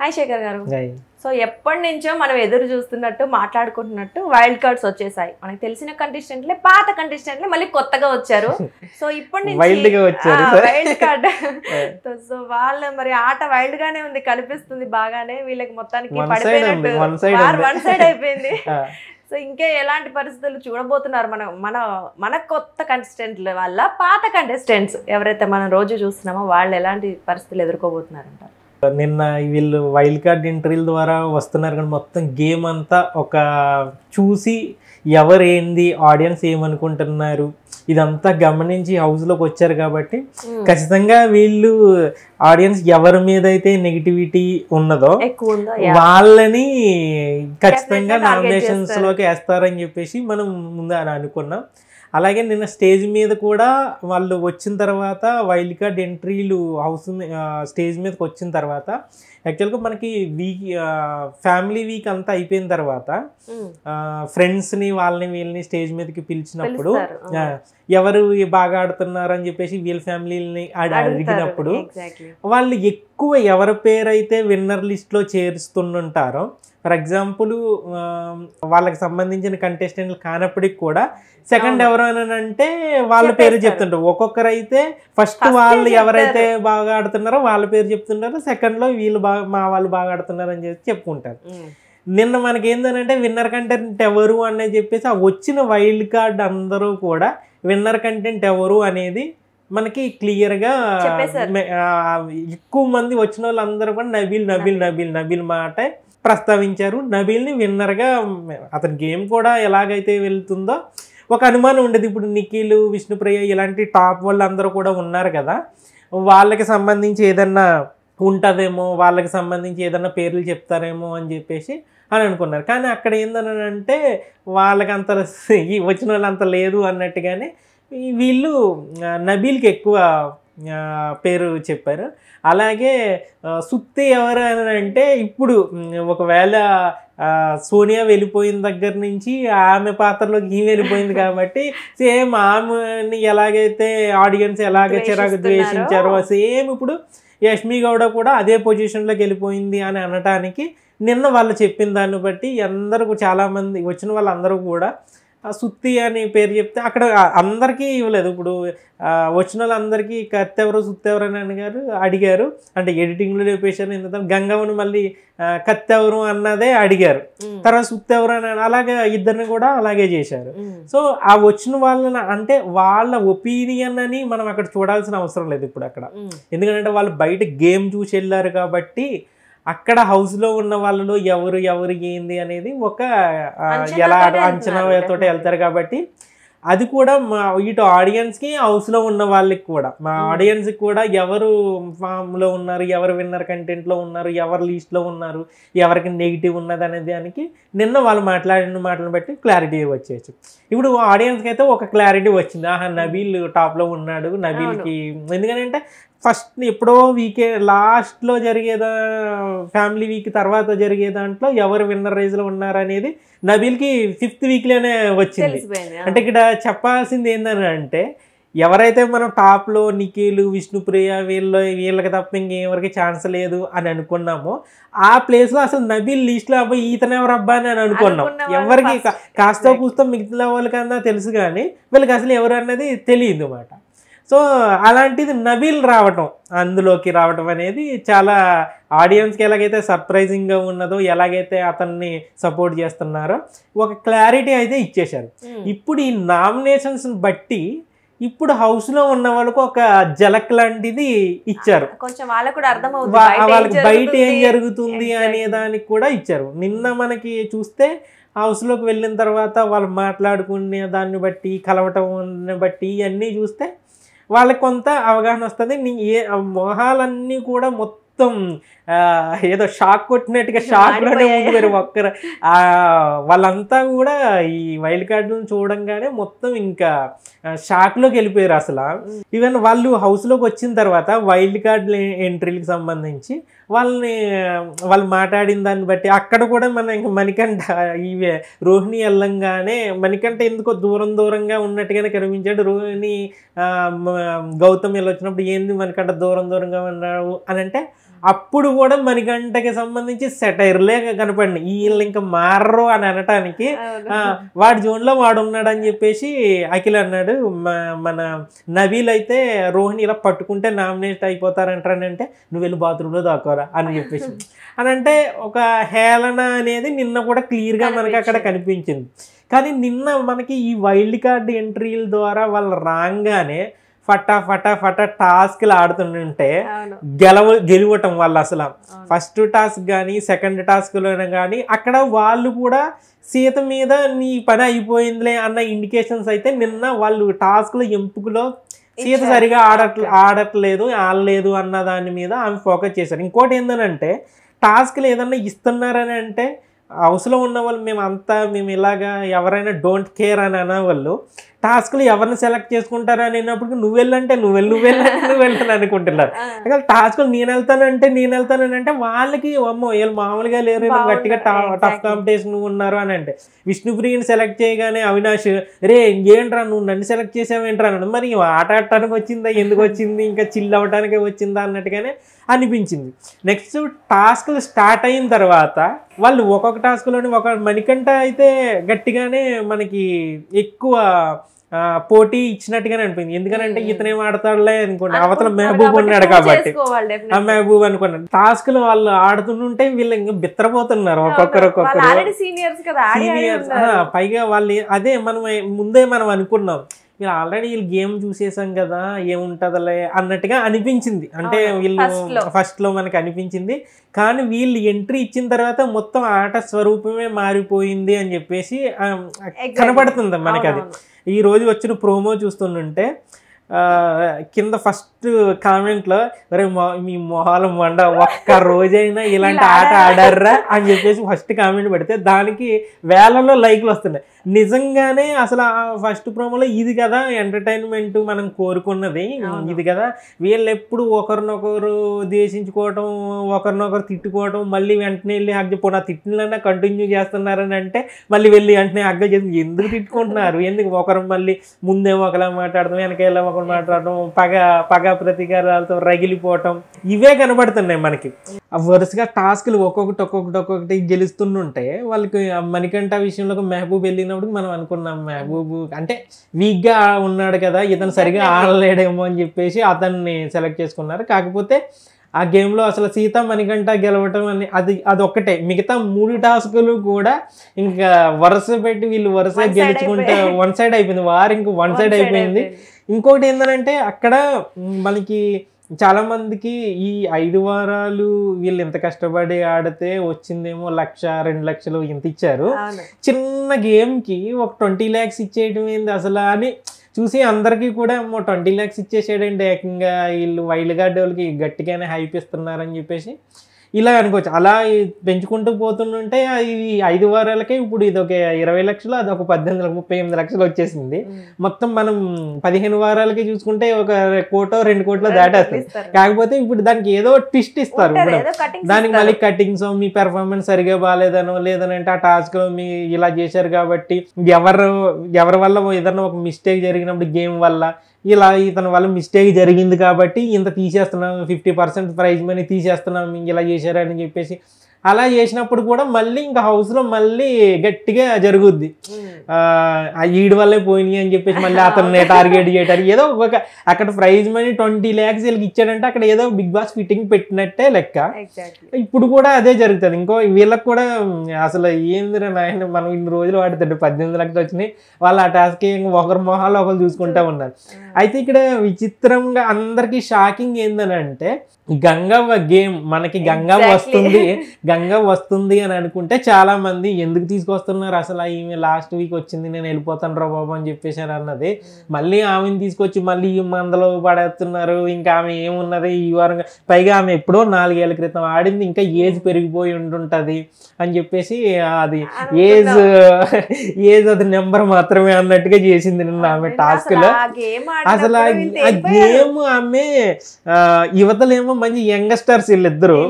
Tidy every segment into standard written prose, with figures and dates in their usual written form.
Hi Shekhar గారు. So ఎప్పటి నుంచో మనం ఎదురు చూస్తున్నట్టు మాట్లాడుకుంటున్నట్టు వైల్డ్ కార్డ్స్ వచ్చేసాయి. మనకు తెలిసిన కంటెస్టెంట్లే పాత కంటెస్టెంట్లే మళ్ళీ కొత్తగా వచ్చారు. సో ఇప్పటి నుంచి వైల్డ్ కార్డ్ సో వాళ్ళ మరి ఆట వైల్డ్ గానే ఉంది, కనిపిస్తుంది బాగానే. వీళ్ళకి మొత్తానికి పడిపోయినట్టు వన్ సైడ్ అయిపోయింది. సో ఇంకా ఎలాంటి పరిస్థితులు చూడబోతున్నారు మన కొత్త కంటెస్టెంట్ల వల్ల పాత కంటెస్టెంట్స్ ఎవరైతే మనం రోజు చూస్తున్నామో వాళ్ళు ఎలాంటి పరిస్థితులు ఎదుర్కోబోతున్నారంట? నిన్న వీళ్ళు వైల్డ్ కార్డ్ ఎంట్రీల ద్వారా వస్తున్నారు కానీ మొత్తం గేమ్ అంతా ఒక చూసి ఎవరు ఏంది ఆడియన్స్ ఏమనుకుంటున్నారు ఇదంతా గమనించి హౌస్లోకి వచ్చారు కాబట్టి ఖచ్చితంగా వీళ్ళు ఆడియన్స్ ఎవరి మీద అయితే నెగిటివిటీ ఉన్నదో వాళ్ళని ఖచ్చితంగా నామినేషన్స్ లోకి వేస్తారని చెప్పేసి మనం ముందు అనుకున్నాం. అలాగే నిన్న స్టేజ్ మీద కూడా వాళ్ళు వచ్చిన తర్వాత వైల్డ్ కార్డ్ ఎంట్రీలు హౌస్ స్టేజ్ మీదకి వచ్చిన తర్వాత యాక్చువల్గా మనకి ఫ్యామిలీ వీక్ అంతా అయిపోయిన తర్వాత ఫ్రెండ్స్ని వాళ్ళని వీళ్ళని స్టేజ్ మీదకి పిలిచినప్పుడు ఎవరు బాగా ఆడుతున్నారు అని చెప్పేసి వీళ్ళ ఫ్యామిలీని అడిగినప్పుడు వాళ్ళు ఎక్కువ ఎవరి పేరైతే విన్నర్ లిస్ట్లో చేరుస్తుంటారో, ఫర్ ఎగ్జాంపుల్ వాళ్ళకి సంబంధించిన కంటెస్టెంట్లు కానప్పటికి కూడా సెకండ్ ఎవరు అని అంటే వాళ్ళ పేరు చెప్తుంటారు. ఒక్కొక్కరు అయితే ఫస్ట్ వాళ్ళు ఎవరైతే బాగా ఆడుతున్నారో వాళ్ళ పేరు చెప్తుంటారు, సెకండ్లో వీళ్ళు మా వాళ్ళు బాగా ఆడుతున్నారు అని చెప్పి చెప్పుకుంటారు. నిన్న మనకి ఏంటంటే విన్నర్ కంటెంట్ ఎవరు అనేది చెప్పేసి ఆ వచ్చిన వైల్డ్ కార్డ్ అందరూ కూడా విన్నర్ కంటెంట్ ఎవరు అనేది మనకి క్లియర్గా ఎక్కువ మంది వచ్చిన వాళ్ళందరూ కూడా నబీల్ నబీల్ నబీల్ నబీల్ మాట ప్రస్తావించారు. నబీల్ని విన్నర్గా అతని గేమ్ కూడా ఎలాగైతే వెళ్తుందో ఒక అనుమానం ఉండేది. ఇప్పుడు నిఖిల్, విష్ణుప్రియ ఇలాంటి టాప్ వాళ్ళు అందరూ కూడా ఉన్నారు కదా, వాళ్ళకి సంబంధించి ఏదన్నా ఉంటుందేమో, వాళ్ళకి సంబంధించి ఏదన్నా పేర్లు చెప్తారేమో అని చెప్పేసి అని అనుకున్నారు. కానీ అక్కడ ఏందనంటే వాళ్ళకి అంత వచ్చిన వాళ్ళు అంత లేదు అన్నట్టుగానే వీళ్ళు నబీల్కి ఎక్కువ పేరు చెప్పారు. అలాగే సుత్తి ఎవరు అని అంటే ఇప్పుడు ఒకవేళ సోనియా వెళ్ళిపోయిన దగ్గర నుంచి ఆమె పాత్రలోకి ఈమె వెళ్ళిపోయింది కాబట్టి సేమ్ ఆమెని ఎలాగైతే ఆడియన్స్ చిరాకు ద్వేషించారో సేమ్ ఇప్పుడు యష్మి గౌడ కూడా అదే పొజిషన్లోకి వెళ్ళిపోయింది అని అనటానికి నిన్న వాళ్ళు చెప్పిన దాన్ని బట్టి అందరూ చాలామంది వచ్చిన వాళ్ళందరూ కూడా సుత్తి అని పేరు చెప్తే అక్కడ అందరికీ ఇవ్వలేదు. ఇప్పుడు వచ్చిన వాళ్ళందరికీ కత్తెవరు సుత్తెవరు అని అడిగారు, అంటే ఎడిటింగ్లో లేపేశారు. ఎంత గంగవ్వను మళ్ళీ కత్తెవరు అన్నదే అడిగారు, తర్వాత సుత్తెవరు అని అలాగే ఇద్దరిని కూడా అలాగే చేశారు. సో ఆ వచ్చిన వాళ్ళని అంటే వాళ్ళ ఒపీనియన్ అని మనం అక్కడ చూడాల్సిన అవసరం లేదు ఇప్పుడు అక్కడ, ఎందుకంటే వాళ్ళు బయట గేమ్ చూసి వెళ్ళారు కాబట్టి అక్కడ హౌస్లో ఉన్న వాళ్ళలో ఎవరు ఏంది అనేది ఒక ఎలా అంచనాతో వెళ్తారు కాబట్టి అది కూడా ఇటు ఆడియన్స్కి హౌస్లో ఉన్న వాళ్ళకి కూడా మా ఆడియన్స్కి కూడా ఎవరు ఫామ్లో ఉన్నారు, ఎవరు విన్నర్ కంటెంట్లో ఉన్నారు, ఎవరు లీస్ట్లో ఉన్నారు, ఎవరికి నెగిటివ్ ఉన్నది అనే దానికి నిన్న వాళ్ళు మాట్లాడిన మాటలను బట్టి క్లారిటీ వచ్చేయచ్చు. ఇప్పుడు ఆడియన్స్కి అయితే ఒక క్లారిటీ వచ్చింది, ఆహా నబీల్ టాప్లో ఉన్నాడు, నబీల్కి ఎందుకంటే ఫస్ట్ ఎప్పుడో వీకే లాస్ట్లో జరిగేదా ఫ్యామిలీ వీక్ తర్వాత జరిగే దాంట్లో ఎవరు విన్నర్ రేజ్లో ఉన్నారు అనేది నబీల్కి 5th వీక్లోనే వచ్చింది. అంటే ఇక్కడ చెప్పాల్సింది ఏంటని అంటే ఎవరైతే మనం టాప్లో నిఖిల్, విష్ణుప్రియ వీళ్ళకి తప్ప ఇంకెవరికి ఛాన్స్ లేదు అని అనుకున్నామో ఆ ప్లేస్లో అసలు నబీల్ లిస్ట్లో అబ్బాయి ఈతనే ఎవరు అబ్బా అని అనుకున్నాం. ఎవరికి కాస్త కూస్తో మిగతా వాళ్ళకన్నా తెలుసు కానీ వీళ్ళకి అసలు ఎవరు అన్నది తెలియదు అన్నమాట. సో అలాంటిది నబీల్ అందులోకి రావటం అనేది చాలా ఆడియన్స్కి ఎలాగైతే సర్ప్రైజింగ్గా ఉన్నదో, ఎలాగైతే అతన్ని సపోర్ట్ చేస్తున్నారో ఒక క్లారిటీ అయితే ఇచ్చేశారు. ఇప్పుడు ఈ నామినేషన్స్ బట్టి ఇప్పుడు హౌస్లో ఉన్న వాళ్ళకు ఒక జలక్ లాంటిది ఇచ్చారు, వాళ్ళకి బయట ఏం జరుగుతుంది అనే దానికి కూడా ఇచ్చారు. నిన్న మనకి చూస్తే హౌస్లోకి వెళ్ళిన తర్వాత వాళ్ళు మాట్లాడుకునే దాన్ని బట్టి కలవటం బట్టి ఇవన్నీ చూస్తే వాళ్ళకి కొంత అవగాహన వస్తుంది. మొహాలన్నీ కూడా మొత్తం ఏదో షాక్ కొట్టినట్టుగా షాక్లోనే ఉంది ఒక్కరు. వాళ్ళంతా కూడా ఈ వైల్డ్ కార్డులను చూడంగానే మొత్తం ఇంకా షాక్లోకి వెళ్ళిపోయారు అసలు. ఈవెన్ వాళ్ళు హౌస్లోకి వచ్చిన తర్వాత వైల్డ్ కార్డ్ ఎంట్రీలకు సంబంధించి వాళ్ళు మాట్లాడిన దాన్ని బట్టి అక్కడ కూడా మణికంఠ ఇవే రోహిణి వెళ్ళంగానే మణికంఠ ఎందుకో దూరంగా ఉన్నట్టుగానే కనిపించాడు. రోహిణి గౌతమ్ వెళ్ళి వచ్చినప్పుడు ఏంది మణికంఠ దూరంగా ఉన్నాడు అని అంటే అప్పుడు కూడా మణికంఠకి సంబంధించి సెటైర్లే కనపడినాయి. వీళ్ళు ఇంకా మారరు అని అనటానికి వాడి జోన్లో వాడు ఉన్నాడు అని చెప్పేసి అఖిల్ అన్నాడు. మన నవీల్ అయితే రోహిణి ఇలా పట్టుకుంటే నామినేట్ అయిపోతారంటారంటే నువ్వు వెళ్ళి బాత్రూంలో దాక్కోరా అని చెప్పేసి అని అంటే ఒక హేళన అనేది నిన్న కూడా క్లియర్గా మనకి అక్కడ కనిపించింది. కానీ నిన్న మనకి ఈ వైల్డ్ కార్డ్ ఎంట్రీల ద్వారా వాళ్ళు రాగానే ఫటా టాస్క్లు ఆడుతుంటే గెలవటం వాళ్ళు అసలు ఫస్ట్ టాస్క్ కానీ సెకండ్ టాస్క్లోనే కానీ అక్కడ వాళ్ళు కూడా సీత మీద నీ పని అయిపోయిందిలే అన్న ఇండికేషన్స్ అయితే నిన్న వాళ్ళు టాస్క్ల ఎంపికలో సీత సరిగా ఆడట్లేదు ఆడలేదు అన్న దాని మీద ఆమె ఫోకస్ చేశారు. ఇంకోటి ఏంటంటే టాస్క్లు ఏదన్నా ఇస్తున్నారని అంటే హౌస్లో ఉన్న వాళ్ళు మేము ఇలాగా ఎవరైనా డోంట్ కేర్ అని అనేవాళ్ళు టాస్క్లు ఎవరిని సెలెక్ట్ చేసుకుంటారు అని అన్నప్పుడు నువ్వు వెళ్ళని అనుకుంటున్నారు. టాస్క్లు నేను వెళ్తానంటే వాళ్ళకి అమ్మో వీళ్ళు మామూలుగా లేరు, గట్టిగా టఫ్ కాంపిటీషన్ ఉన్నారు అని అంటే విష్ణుప్రియని సెలెక్ట్ చేయగానే అవినాష్ రే ఏంట్రా నువ్వు నన్ను సెలెక్ట్ చేసావేంట్రా అన్నాడు. మరి ఆట ఆడటానికి వచ్చిందా, ఎందుకు వచ్చింది, ఇంకా చిల్ అవ్వటానికే వచ్చిందా అన్నట్టుగానే అనిపించింది. నెక్స్ట్ టాస్క్లు స్టార్ట్ అయిన తర్వాత వాళ్ళు ఒక్కొక్క టాస్క్లోని మణికంఠ అయితే గట్టిగానే మనకి ఎక్కువ పోటీ ఇచ్చినట్టుగానే అనిపించింది. ఎందుకనంటే ఇతనేం ఆడతాడులే అనుకోండి, అవతల మెహబూబ్ ఉన్నాడు కాబట్టి ఆ మెహబూబ్ అనుకున్నాను. టాస్క్లు వాళ్ళు ఆడుతుంటే వీళ్ళు ఇంకా బిత్తరపోతున్నారు ఒక్కొక్కరు సీనియర్స్. పైగా వాళ్ళు అదే ముందే మనం అనుకున్నాం వీళ్ళు ఆల్రెడీ వీళ్ళు గేమ్ చూసేసాం కదా ఏముంటదిలే అన్నట్టుగా అనిపించింది. అంటే వీళ్ళు ఫస్ట్ లో మనకి అనిపించింది. కానీ వీళ్ళు ఎంట్రీ ఇచ్చిన తర్వాత మొత్తం ఆట స్వరూపమే మారిపోయింది అని చెప్పేసి కనపడుతుంది మనకి. అది ఈ రోజు వచ్చిన ప్రోమో చూస్తుంటే కింద ఫస్ట్ కామెంట్లో అరే మీ మొహాల మండ ఒక్క రోజైనా ఇలాంటి ఆట ఆడారా అని చెప్పేసి ఫస్ట్ కామెంట్ పెడితే దానికి వేలలో లైక్లు వస్తున్నాయి. నిజంగానే అసలు ఆ ఫస్ట్ ప్రోమోలో ఇది కదా ఎంటర్టైన్మెంట్ మనం కోరుకున్నది, ఇది కదా వీళ్ళు ఎప్పుడు ఒకరినొకరు ద్వేషించుకోవటం ఒకరినొకరు తిట్టుకోవటం మళ్ళీ వెంటనే వెళ్ళి హగ్ చెప్పు నా తిట్టినన్నా కంటిన్యూ చేస్తున్నారని అంటే మళ్ళీ వెళ్ళి వెంటనే హగ్ చేసి ఎందుకు తిట్టుకుంటున్నారు, ఎందుకు ఒకరు మళ్ళీ ముందేమో ఒకలా మాట్లాడటం వెనకాల ఒకరు మాట్లాడటం పగ ప్రతీకారాలతో రగిలిపోవటం ఇవే కనబడుతున్నాయి మనకి. వరుసగా టాస్క్లు ఒక్కొక్కటి గెలుస్తుంటే వాళ్ళకి మణికంఠ విషయంలో మెహబూబ్ వెళ్ళినప్పుడు మనం అనుకున్నాం మెహబూబ్ అంటే వీక్గా ఉన్నాడు కదా ఇతను సరిగా ఆడలేడేమో అని చెప్పేసి అతన్ని సెలెక్ట్ చేసుకున్నారు. కాకపోతే ఆ గేమ్లో అసలు సీత మణికంఠ గెలవటం అని అదొక్కటే, మిగతా 3 టాస్కులు కూడా ఇంకా వరుస పెట్టి వీళ్ళు వరుస గెలుచుకుంటే వన్ సైడ్ అయిపోయింది, వారు ఇంక వన్ సైడ్ అయిపోయింది. ఇంకోటి ఏంటంటే అక్కడ మనకి చాలా మందికి ఈ 5 వారాలు వీళ్ళు ఎంత కష్టపడి ఆడితే వచ్చిందేమో 1,00,000-2 లక్షలు ఇంత ఇచ్చారు, చిన్న గేమ్కి ఒక 20 lakhs ఇచ్చేయడం ఏంది అసలు అని చూసి అందరికీ కూడా 20 lakhs ఇచ్చేసాడండి ఏకంగా వీళ్ళు వైల్డ్ కార్డ్ వాళ్ళకి గట్టిగానే హైప్ ఇస్తున్నారని చెప్పేసి ఇలా అనుకోవచ్చు. అలా పెంచుకుంటూ పోతుంటే ఇది 5 వారాలకే ఇప్పుడు ఇది ఒక 20 లక్షలు అది ఒక 38 లక్షలు వచ్చేసింది. మొత్తం మనం 15 వారాలకి చూసుకుంటే ఒక 1 కోటో 2 కోట్లో దాటేస్తుంది. కాకపోతే ఇప్పుడు దానికి ఏదో ట్విస్ట్ ఇస్తారు, దానికి మళ్ళీ కటింగ్స్ మీ పెర్ఫార్మెన్స్ సరిగా బాగాలేదనో లేదనంటే ఆ టాస్క్ లో మీ ఇలా చేశారు కాబట్టి ఎవరి వల్ల ఏదన్నా ఒక మిస్టేక్ జరిగినప్పుడు గేమ్ వల్ల ఇలా ఇతని వల్ల మిస్టేక్ జరిగింది కాబట్టి ఇంత తీసేస్తున్నాం 50% ప్రైజ్ మనీ తీసేస్తున్నాం ఇలా చేశారని చెప్పేసి అలా చేసినప్పుడు కూడా మళ్ళీ ఇంకా హౌస్లో మళ్ళీ గట్టిగా జరుగుద్ది. ఈడి వల్లే పోయినాయి అని చెప్పేసి మళ్ళీ అతన్ని టార్గెట్ చేయటారు. ఏదో ఒక అక్కడ ప్రైజ్ మనీ 20 lakhs వీళ్ళకి ఇచ్చాడంటే అక్కడ ఏదో బిగ్ బాస్ ఫిట్టింగ్ పెట్టినట్టే లెక్క. ఇప్పుడు కూడా అదే జరుగుతుంది. ఇంకో వీళ్ళకి కూడా అసలు ఏందిరా నాయన మనం ఇన్ని రోజులు వాడుతుంటే 18 లక్షలు వచ్చినాయి, వాళ్ళు ఆ టాస్క్ ఒకరి మొహాలు ఒకరు చూసుకుంటా ఉన్నారు. అయితే ఇక్కడ విచిత్రంగా అందరికి షాకింగ్ ఏందని అంటే గంగవ్వ గేమ్ మనకి గంగ వస్తుంది అని అనుకుంటే చాలా మంది ఎందుకు తీసుకొస్తున్నారు అసలు ఈమె లాస్ట్ వీక్ వచ్చింది నేను వెళ్ళిపోతాను రా బాబు అని చెప్పేసి అన్నది, మళ్ళీ ఆమెను తీసుకొచ్చి మళ్ళీ ఈ మందలో పడేస్తున్నారు. ఇంకా ఆమె ఏమున్నది ఈ వారం, పైగా ఆమె ఎప్పుడో 4 ఏళ్ల క్రితం ఆడింది, ఇంకా ఏజ్ పెరిగిపోయి ఉంటుంటది అని చెప్పేసి అది ఏజ్ అది నెంబర్ మాత్రమే అన్నట్టుగా చేసింది నిన్న ఆమె టాస్క్ లో. అసలు ఆ గేమ్ ఆమె యువతలేమో మంచి యంగ్స్టర్స్ వీళ్ళిద్దరు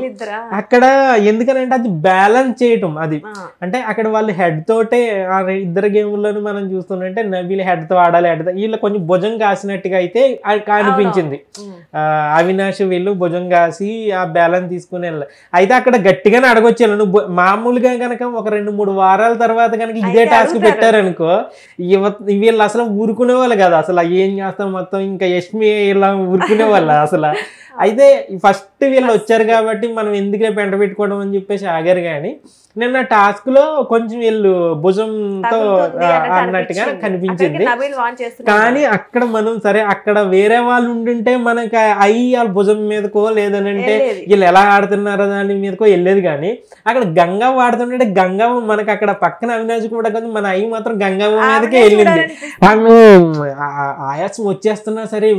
అక్కడ ఎందుకని ఎందుకనంటే అది బ్యాలెన్స్ చేయటం అది అంటే అక్కడ వాళ్ళు హెడ్ తోటే ఇద్దరు గేమ్లోని మనం చూస్తుంటే నబీల్ హెడ్ తో ఆడాలి హెడ్ తో వీళ్ళు కొంచెం భుజం కాసినట్టుగా అయితే అనిపించింది అవినాష్ వీళ్ళు భుజం కాసి ఆ బ్యాలెన్స్ తీసుకుని వెళ్ళాలి అయితే అక్కడ గట్టిగానే అడగొచ్చాను నువ్వు మామూలుగా కనుక ఒక 2-3 వారాల తర్వాత కనుక ఇదే టాస్క్ పెట్టారనుకో వీళ్ళు అసలు ఊరుకునే వాళ్ళు కదా అసలు ఏం చేస్తాం మొత్తం ఇంకా యష్మి ఇలా ఊరుకునే వాళ్ళు అసలు అయితే ఫస్ట్ వీళ్ళు వచ్చారు కాబట్టి మనం ఎందుకే పెంట పెట్టుకోవడం అని చెప్పేసి ఆగారు కానీ నిన్న టాస్క్ లో కొంచెం వీళ్ళు భుజంతో అన్నట్టుగా కనిపించింది కానీ అక్కడ మనం సరే అక్కడ వేరే వాళ్ళు ఉండుంటే మనకి అయ్యి వాళ్ళ భుజం మీదకో లేదనంటే వీళ్ళు ఎలా ఆడుతున్నారో దాని మీదకో వెళ్ళేది కానీ అక్కడ గంగవ్వ ఆడుతుంటే గంగవ్వ మనకి అక్కడ పక్కన అవినాష్ కూడా కదా మన అయ్యి మాత్రం గంగవ్వ మీదకే వెళ్ళింది ఆమె ఆయాసం వచ్చేస్తున్నా సరే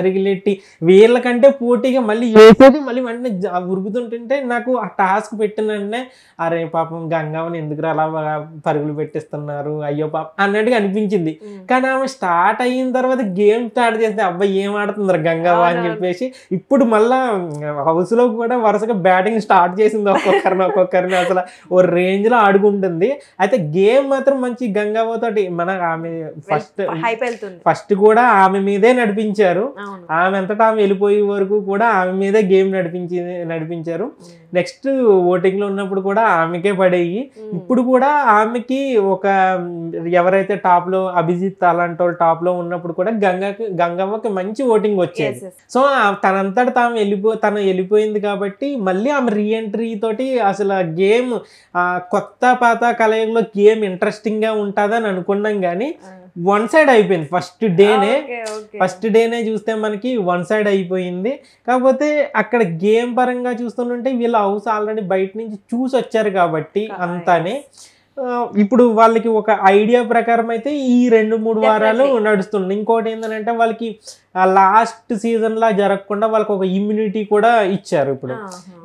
పరిగిలెట్టి వీళ్ళకంటే పోటీగా మళ్ళీ వేసేది మళ్ళీ వెంటనే ఉరుకుతుంటుంటే నాకు ఆ టాస్క్ పెట్టిన వెంటనే అరే పాపం గంగవ్వని ఎందుకు అలా పరుగులు పెట్టిస్తున్నారు అయ్యో పాపం అన్నట్టుగా అనిపించింది కానీ ఆమె స్టార్ట్ అయిన తర్వాత గేమ్ స్టార్ట్ చేస్తే అబ్బాయి ఏం ఆడుతున్నారు గంగవ్వ అని చెప్పేసి ఇప్పుడు మళ్ళా హౌస్ లో కూడా వరుసగా బ్యాటింగ్ స్టార్ట్ చేసింది ఒక్కొక్కరిని అసలు ఓ రేంజ్ లో ఆడుకుంటుంది అయితే గేమ్ మాత్రం మంచి గంగవ్వ తోటి మన ఆమె ఫస్ట్ కూడా ఆమె మీదే నడిపించారు ఆమె అంతటా ఆమె వెళ్ళిపోయే వరకు కూడా ఆమె మీదే గేమ్ నడిపించారు నెక్స్ట్ ఓటింగ్ లో ఉన్నప్పుడు కూడా ఆమెకే పడేయి ఇప్పుడు కూడా ఆమెకి ఒక ఎవరైతే టాప్ లో అభిజిత్ అలాంటి వాళ్ళు టాప్ లో ఉన్నప్పుడు కూడా గంగవ్వకి మంచి ఓటింగ్ వచ్చేది సో తనంతట తను వెళ్ళిపోయింది కాబట్టి మళ్ళీ ఆమె రీఎంట్రీ తోటి అసలు గేమ్ కొత్త పాత కలయికలో గేమ్ ఇంట్రెస్టింగ్ గా ఉంటుందని అనుకున్నాం కానీ వన్ సైడ్ అయిపోయింది ఫస్ట్ డేనే చూస్తే మనకి వన్ సైడ్ అయిపోయింది కాకపోతే అక్కడ గేమ్ పరంగా చూస్తుంటే వీళ్ళ హౌస్ ఆల్రెడీ బయట నుంచి చూసి వచ్చారు కాబట్టి అంతానే ఇప్పుడు వాళ్ళకి ఒక ఐడియా ప్రకారం అయితే ఈ 2-3 వారాలు నడుస్తుంది ఇంకోటి ఏంటంటే వాళ్ళకి లాస్ట్ సీజన్ లా జరగకుండా వాళ్ళకి ఒక ఇమ్యూనిటీ కూడా ఇచ్చారు ఇప్పుడు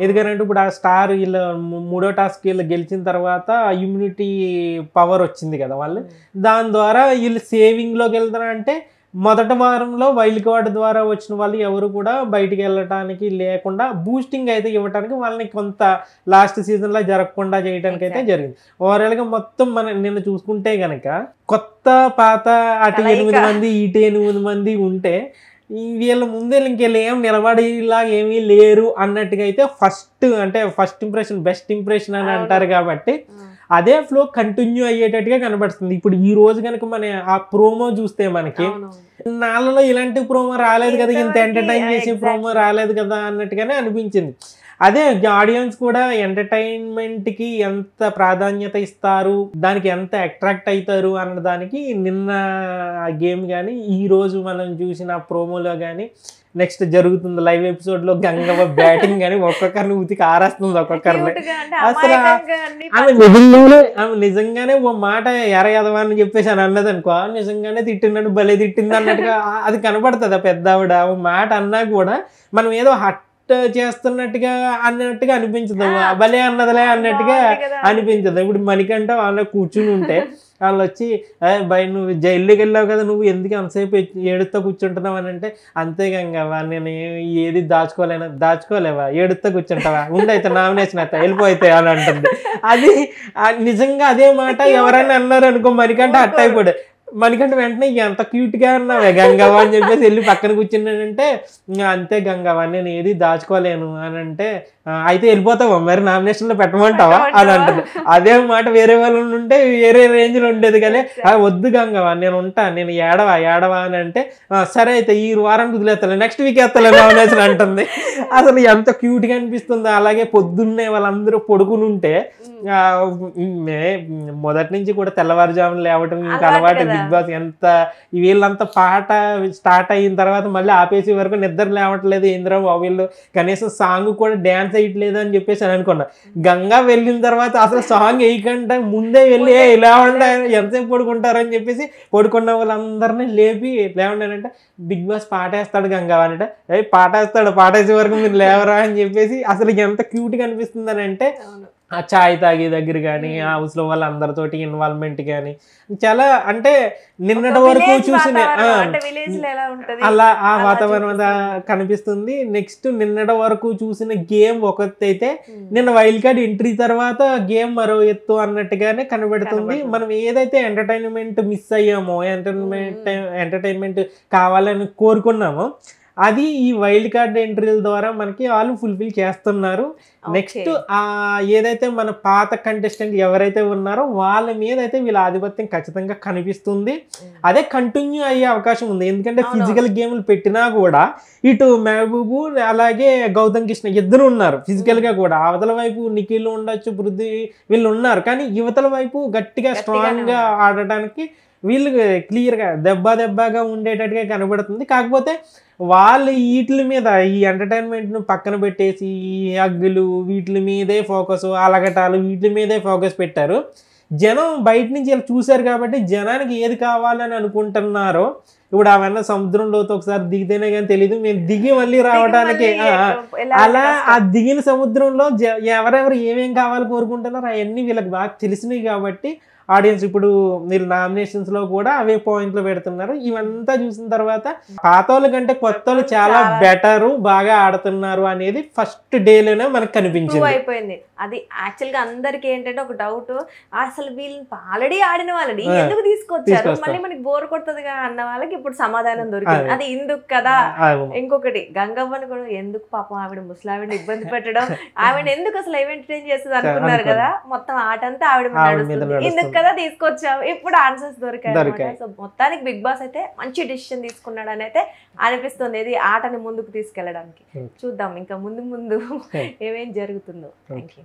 ఎందుకంటే ఇప్పుడు ఆ స్టార్ వీళ్ళు 3వ టాస్క్ వీళ్ళు గెలిచిన తర్వాత ఇమ్యూనిటీ పవర్ వచ్చింది కదా వాళ్ళు దాని ద్వారా వీళ్ళు సేవింగ్ లోకి వెళ్తారంటే మొదటి వారంలో వైల్డ్ కార్డ్ ద్వారా వచ్చిన వాళ్ళు ఎవరు కూడా బయటికి వెళ్ళటానికి లేకుండా బూస్టింగ్ అయితే ఇవ్వడానికి వాళ్ళని కొంత లాస్ట్ సీజన్ లో జరగకుండా చేయడానికి అయితే జరిగింది ఓవరాల్ గా మొత్తం మనం నిన్న చూసుకుంటే గనక కొత్త పాత అటు 8 మంది ఇటు 8 మంది ఉంటే వీళ్ళ ముందే ఇంకెళ్ళి ఏం నిలబడేలా ఏమీ లేరు అన్నట్టుగా అయితే ఫస్ట్ ఇంప్రెషన్ బెస్ట్ ఇంప్రెషన్ అని అంటారు కాబట్టి అదే ఫ్లో కంటిన్యూ అయ్యేటట్టుగా కనబడుతుంది ఇప్పుడు ఈ రోజు కనుక మన ఆ ప్రోమో చూస్తే మనకి నాళ్ళలో ఇలాంటి ప్రోమో రాలేదు కదా ఇంత ఎంటర్టైన్ చేసే ప్రోమో రాలేదు కదా అన్నట్టుగానే అనిపించింది అదే ఆడియన్స్ కూడా ఎంటర్టైన్మెంట్ కి ఎంత ప్రాధాన్యత ఇస్తారు దానికి ఎంత అట్రాక్ట్ అవుతారు అన్న దానికి నిన్న గేమ్ కానీ ఈ రోజు మనం చూసిన ప్రోమోలో కానీ నెక్స్ట్ జరుగుతుంది లైవ్ ఎపిసోడ్ లో గంగవ్వ బ్యాటింగ్ కానీ ఒక్కొక్కరిని ఉతికి ఆరేస్తుంది ఒక్కొక్కరిని అసలు ఆమె నిజంగానే ఓ మాట ఎరగదవా అని చెప్పేసి అని అన్నది అనుకో నిజంగానే తిట్టినాడు భలే తిట్టింది అన్నట్టుగా అది కనబడుతుంది పెద్ద ఆవిడ ఓ మాట అన్నా కూడా మనం ఏదో చేస్తున్నట్టుగా అన్నట్టుగా అనిపించదు భలే అన్నదిలే అన్నట్టుగా అనిపించదు ఇప్పుడు మనకంటే వాళ్ళ కూర్చుని ఉంటే వాళ్ళు వచ్చి బయట నువ్వు జైల్లోకి వెళ్ళావు కదా నువ్వు ఎందుకు అంతసేపు ఏడుతో కూర్చుంటున్నావు అని అంటే అంతే గంగవ్వ నేను ఏది దాచుకోలేవా ఏడుతో కూర్చుంటావా ఉండైతే నామినేషన్ అయితే వెళ్ళిపోతే అని అంటుంది అది నిజంగా అదే మాట ఎవరైనా అన్నారు అనుకో మనకంటే అట్ట అయిపోయాడు మనకంటే వెంటనే ఎంత క్యూట్ గా అన్నావే గంగవ్వ అని చెప్పేసి వెళ్ళి పక్కన కూర్చున్నానంటే అంతే గంగవ్వ నేను ఏది దాచుకోలేను అని అంటే అయితే వెళ్ళిపోతావా మరి నామినేషన్ లో పెట్టమంటావా అని అంటుంది అదే మాట వేరే వాళ్ళు ఉంటే వేరే రేంజ్ లో ఉండేది కానీ వద్దు గంగవ్వ నేను ఉంటా నేను ఏడవా అని అంటే సరే అయితే ఈ వారం వదిలేస్తాను నెక్స్ట్ వీక్ వేస్తాను నామినేషన్ అంటుంది అసలు ఎంత క్యూట్ గా అనిపిస్తుంది అలాగే పొద్దున్నే వాళ్ళందరూ పడుకుని ఉంటే మొదటి నుంచి కూడా తెల్లవారుజామున లేవటం ఇంకా అలవాటు బిగ్ బాస్ ఎంత వీళ్ళంతా పాట స్టార్ట్ అయిన తర్వాత మళ్ళీ ఆపేసే వరకు నిద్ర లేవట్లేదు ఏంద్రా వీళ్ళు కనీసం సాంగ్ కూడా డ్యాన్స్ వేయట్లేదు అని చెప్పేసి అని అనుకున్నా గంగా వెళ్ళిన తర్వాత అసలు సాంగ్ వేయకుండా ముందే వెళ్ళి లేవండి ఎంతసేపు పడుకుంటారని చెప్పేసి పడుకున్న వాళ్ళందరినీ లేపి లేవండి బిగ్ బాస్ పాట వేస్తాడు గంగా అంటే పాట వేస్తాడు పాట వేసే వరకు మీరు లేవరా అని చెప్పేసి అసలు ఎంత క్యూట్గా అనిపిస్తుంది అని అంటే ఆ చాయ్ తాగే దగ్గర కానీ హౌస్ లో వాళ్ళందరితోటి ఇన్వాల్వ్మెంట్ కానీ చాలా అంటే నిన్నటి వరకు చూసిన అలా ఆ వాతావరణం కనిపిస్తుంది. నెక్స్ట్ నిన్నటి వరకు చూసిన గేమ్ ఒకటైతే నిన్న వైల్డ్ కార్డ్ ఎంట్రీ తర్వాత గేమ్ మరో ఎత్తు అన్నట్టుగానే కనబడుతుంది. మనం ఏదైతే ఎంటర్టైన్మెంట్ మిస్ అయ్యామో, ఎంటర్టైన్మెంట్ కావాలని కోరుకున్నామో అది ఈ వైల్డ్ కార్డ్ ఎంట్రీల ద్వారా మనకి వాళ్ళు ఫుల్ఫిల్ చేస్తున్నారు. నెక్స్ట్ ఏదైతే మన పాత కంటెస్టెంట్ ఎవరైతే ఉన్నారో వాళ్ళ మీద అయితే వీళ్ళ ఆధిపత్యం ఖచ్చితంగా కనిపిస్తుంది. అదే కంటిన్యూ అయ్యే అవకాశం ఉంది. ఎందుకంటే ఫిజికల్ గేమ్లు పెట్టినా కూడా ఇటు మహబూబు అలాగే గౌతమ్ కృష్ణ ఇద్దరు ఉన్నారు ఫిజికల్ గా కూడా. అవతల వైపు నిఖిల్ ఉండొచ్చు, పృథ్వీ వీళ్ళు ఉన్నారు. కానీ యువతల వైపు గట్టిగా స్ట్రాంగ్ గా ఆడటానికి వీళ్ళు క్లియర్గా దెబ్బగా ఉండేటట్టుగా కనబడుతుంది. కాకపోతే వాళ్ళు వీటి మీద ఈ ఎంటర్టైన్మెంట్ను పక్కన పెట్టేసి ఈ హగ్గులు వీటి మీదే ఫోకస్, అలగటాలు వీటి మీదే ఫోకస్ పెట్టారు. జనం బయట నుంచి ఇలా చూశారు కాబట్టి జనానికి ఏది కావాలని అనుకుంటున్నారో ఇప్పుడు అవన్నీ సముద్రంలోతో ఒకసారి దిగితేనే కానీ తెలియదు. మేము దిగి మళ్ళీ రావడానికి అలా ఆ దిగిన సముద్రంలో ఎవరెవరు ఏమేం కావాలి కోరుకుంటున్నారో అవన్నీ వీళ్ళకి బాగా తెలిసినవి కాబట్టి ఆడియన్స్ ఇప్పుడు మీరు నామినేషన్స్ లో కూడా అవే పాయింట్లు పెడుతున్నారు. ఇవంతా చూసిన తర్వాత పాత వాళ్ళ కంటే కొత్త వాళ్ళు చాలా బెటర్ బాగా ఆడుతున్నారు అనేది ఫస్ట్ డేలోనే మనకు కనిపించింది. అయిపోయింది అది. యాక్చువల్ గా అందరికి ఏంటంటే ఒక డౌట్, అసలు వీళ్ళు ఆల్రెడీ ఆడిన వాళ్ళని ఎందుకు తీసుకొచ్చారు, మళ్ళీ మనకి బోర్ కొడుతుందిగా అన్న వాళ్ళకి ఇప్పుడు సమాధానం దొరికింది. అది ఎందుకు కదా. ఇంకొకటి గంగవ్వని కూడా ఎందుకు పాపం ఆవిడ ముసలావిడని ఇబ్బంది పెట్టడం, ఆవిడ ఎందుకు అసలు ఎంటర్టైన్ చేస్తుంది అనుకున్నారు కదా. మొత్తం ఆట అంతా ఆవిడ నడుస్తుంది ఎందుకు కదా తీసుకొచ్చావు. ఇప్పుడు ఆన్సర్స్ దొరికాయి. సో మొత్తానికి బిగ్ బాస్ అయితే మంచి డిసిషన్ తీసుకున్నాడు అని అయితే అనిపిస్తుంది. ఇది ఆటని ముందుకు తీసుకెళ్ళడానికి. చూద్దాం ఇంకా ముందు ఏమేం జరుగుతుందో. Thank you.